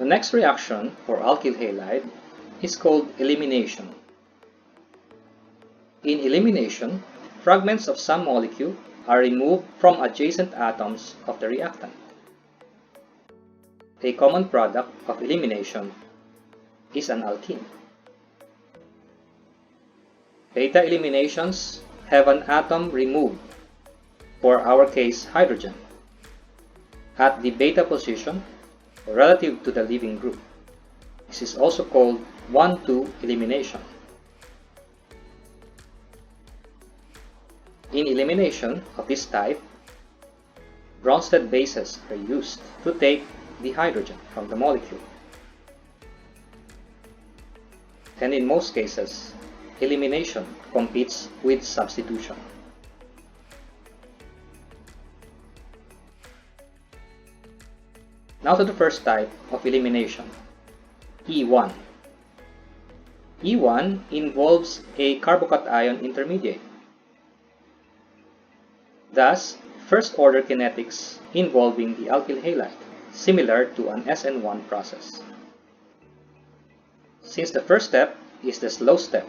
The next reaction for alkyl halide is called elimination. In elimination, fragments of some molecule are removed from adjacent atoms of the reactant. A common product of elimination is an alkene. Beta eliminations have an atom removed, for our case hydrogen, at the beta position relative to the leaving group. This is also called 1,2 elimination. In elimination of this type, Bronsted bases are used to take the hydrogen from the molecule. And in most cases, elimination competes with substitution. Now to the first type of elimination, E1. E1 involves a carbocation intermediate. Thus, first-order kinetics involving the alkyl halide, similar to an SN1 process. Since the first step is the slow step,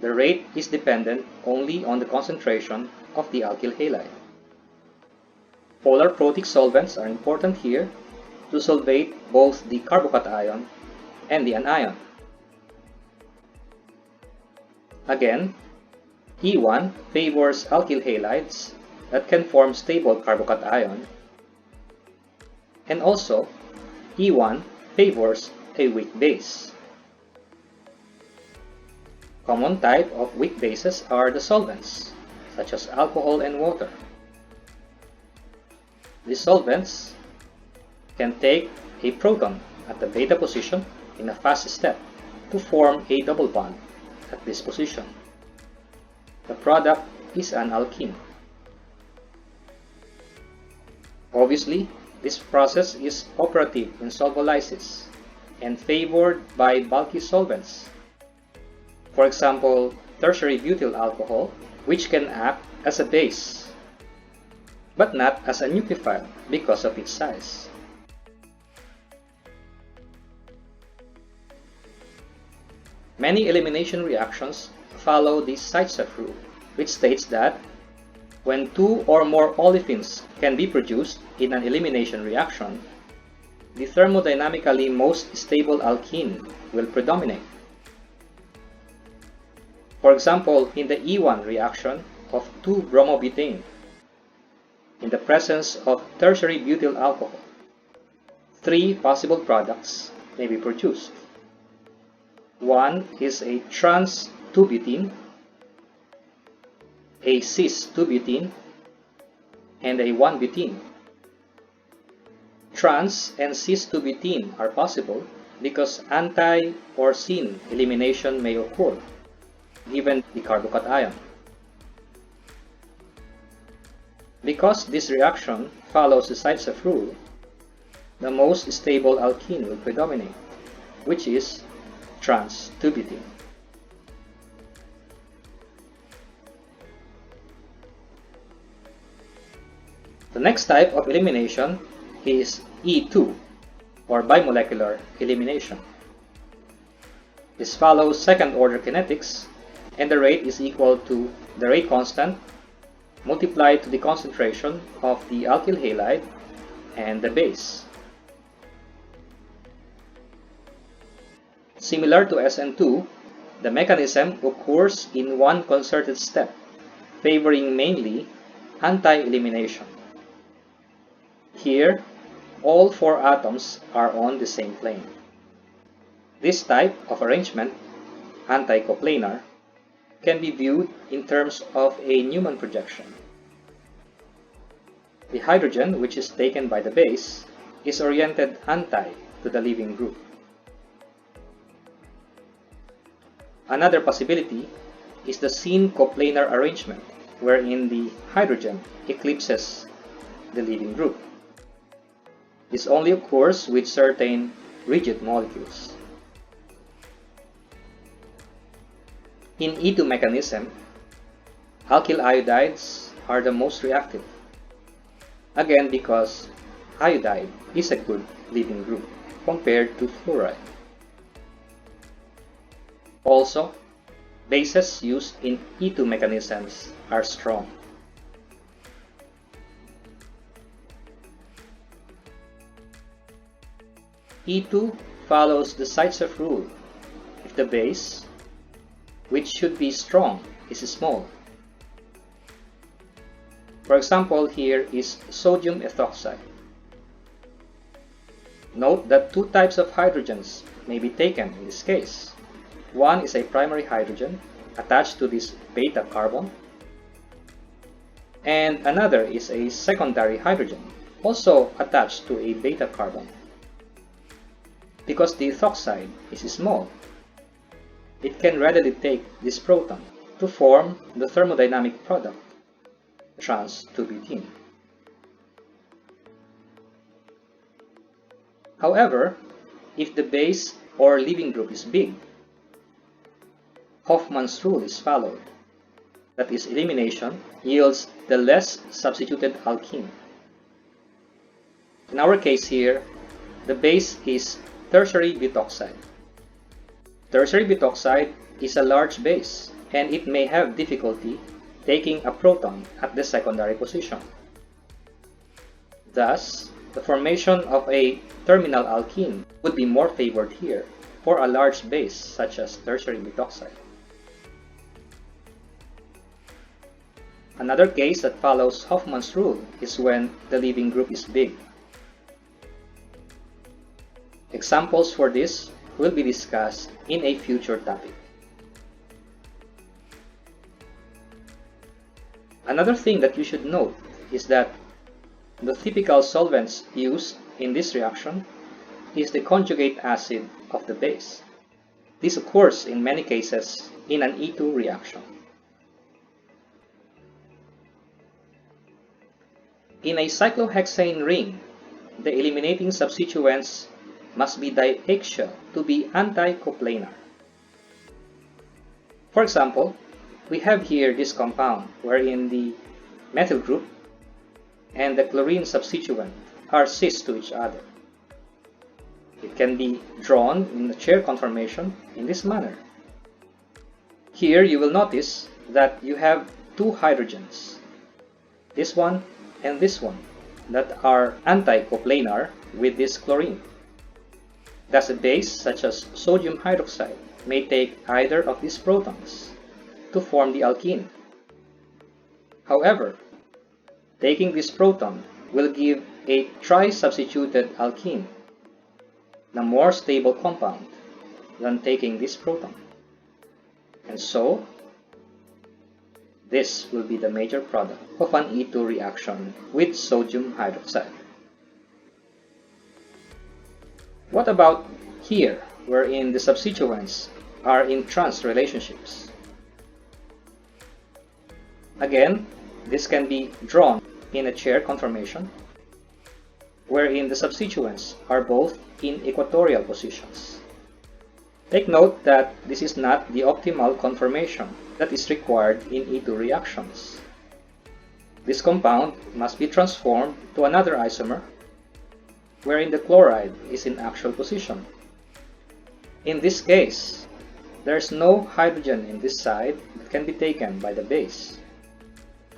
the rate is dependent only on the concentration of the alkyl halide. Polar protic solvents are important here to solvate both the carbocation and the anion. Again, E1 favors alkyl halides that can form stable carbocation, and also E1 favors a weak base. Common type of weak bases are the solvents, such as alcohol and water. These solvents can take a proton at the beta position in a fast step to form a double bond at this position. The product is an alkene. Obviously, this process is operative in solvolysis and favored by bulky solvents. For example, tertiary butyl alcohol, which can act as a base, but not as a nucleophile because of its size. Many elimination reactions follow the Zaitsev rule, which states that when two or more olefins can be produced in an elimination reaction, the thermodynamically most stable alkene will predominate. For example, in the E1 reaction of 2-bromobutane, in the presence of tertiary butyl alcohol, 3 possible products may be produced. One is a trans-2-butene, a cis-2-butene, and a 1-butene. Trans and cis-2-butene are possible because anti or syn elimination may occur given the carbocation. Because this reaction follows the Zaitsev rule, the most stable alkene will predominate, which is trans-2-butene. The next type of elimination is E2, or bimolecular elimination. This follows second-order kinetics, and the rate is equal to the rate constant multiplied to the concentration of the alkyl halide and the base. Similar to SN2, the mechanism occurs in one concerted step, favoring mainly anti-elimination. Here, all 4 atoms are on the same plane. This type of arrangement, anti-coplanar, can be viewed in terms of a Newman projection. The hydrogen, which is taken by the base, is oriented anti to the leaving group. Another possibility is the syn coplanar arrangement, wherein the hydrogen eclipses the leaving group. This only occurs with certain rigid molecules. In E2 mechanism, alkyl iodides are the most reactive, again because iodide is a good leaving group. compared to fluoride. Also, bases used in E2 mechanisms are strong. E2 follows the Zaitsev rule if the base, which should be strong, is small. For example, here is sodium ethoxide. Note that two types of hydrogens may be taken in this case. One is a primary hydrogen attached to this beta carbon, and another is a secondary hydrogen also attached to a beta carbon. Because the ethoxide is small, it can readily take this proton to form the thermodynamic product, trans-2-butene. However, if the base or leaving group is big, Hofmann's rule is followed. That is, elimination yields the less substituted alkene. In our case here, the base is tertiary butoxide. Tertiary butoxide is a large base, and it may have difficulty taking a proton at the secondary position. Thus, the formation of a terminal alkene would be more favored here for a large base such as tertiary butoxide. Another case that follows Hofmann's rule is when the leaving group is big. Examples for this will be discussed in a future topic. Another thing that you should note is that the typical solvents used in this reaction is the conjugate acid of the base. This occurs in many cases in an E2 reaction. In a cyclohexane ring, the eliminating substituents must be diaxial to be anti-coplanar. For example, we have here this compound wherein the methyl group and the chlorine substituent are cis to each other. It can be drawn in a chair conformation in this manner. Here you will notice that you have two hydrogens, this one and this one, that are anti-coplanar with this chlorine. Thus, a base such as sodium hydroxide may take either of these protons to form the alkene. However, taking this proton will give a tri-substituted alkene, a more stable compound than taking this proton. And so, this will be the major product of an E2 reaction with sodium hydroxide. What about here, wherein the substituents are in trans relationships? Again, this can be drawn in a chair conformation, wherein the substituents are both in equatorial positions. Take note that this is not the optimal conformation that is required in E2 reactions. This compound must be transformed to another isomer, wherein the chloride is in actual position. In this case, there is no hydrogen in this side that can be taken by the base.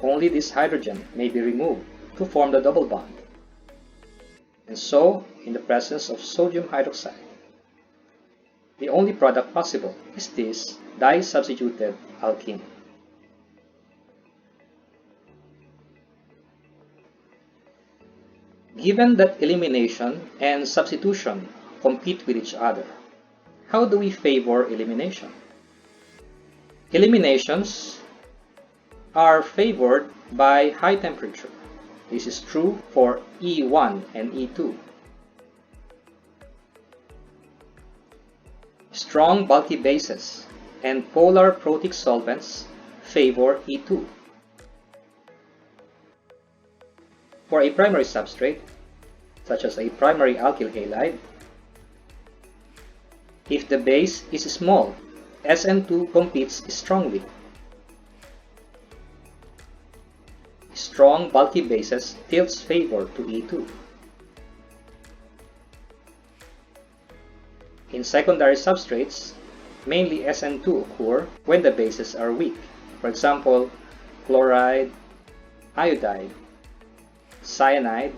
Only this hydrogen may be removed to form the double bond. And so, in the presence of sodium hydroxide, the only product possible is this di-substituted alkene. Given that elimination and substitution compete with each other, how do we favor elimination? Eliminations are favored by high temperature. This is true for E1 and E2. Strong bulky bases and polar protic solvents favor E2. For a primary substrate, such as a primary alkyl halide, if the base is small, SN2 competes strongly. Strong bulky bases tilts favor to E2. In secondary substrates, mainly SN2 occur when the bases are weak. For example, chloride, iodide, cyanide,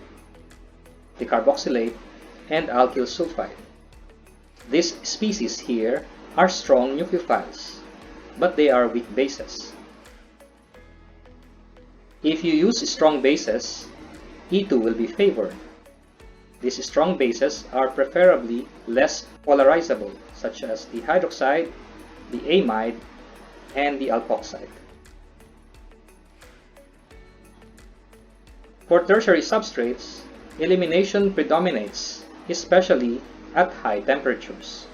decarboxylate, and alkyl sulfide. These species here are strong nucleophiles, but they are weak bases. If you use strong bases, E2 will be favored. These strong bases are preferably less polarizable, such as the hydroxide, the amide, and the alkoxide. For tertiary substrates, elimination predominates, especially at high temperatures.